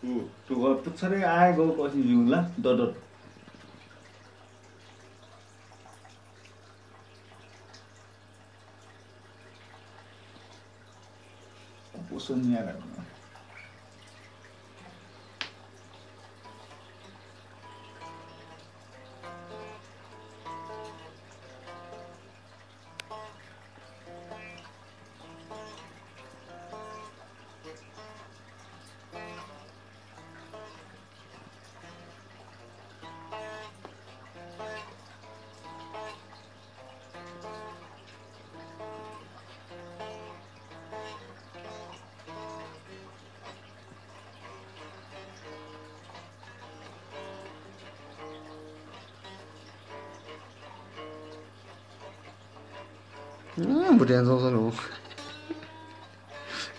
Tuh tuh sering ai go ko si jung lah dodot. Bosannya kan. Bukan sama lo.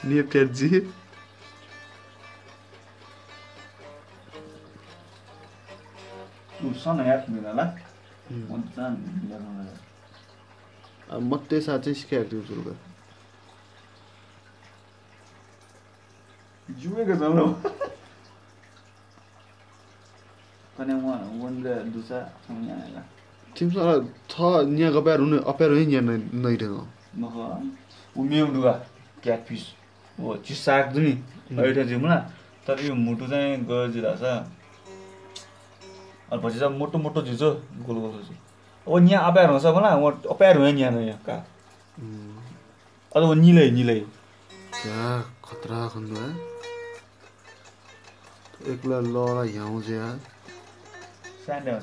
Ni terji. Sana ya lah. Montan bilang lah. Matte saja sih kayak gitu juga. Juga ke sana. Karena mau wonder dosa sama lah. Timsala था यहाँ का पैर है यहाँ नहीं रहना मखा उमेउ दुगा क्याटफिस हो चिसाक दुनी अहिले जिमला तर यो मुटु चाहिँ गजिरा छ अनि पछि चाहिँ मोटो मोटो जिजो गोल गोल छ ओ न्या अपार हुन्छ भला अपार हो न्या न का अझ वो निलै क्या खतरा खंडो है एकला लड़ा यहाँ हो जाए सानो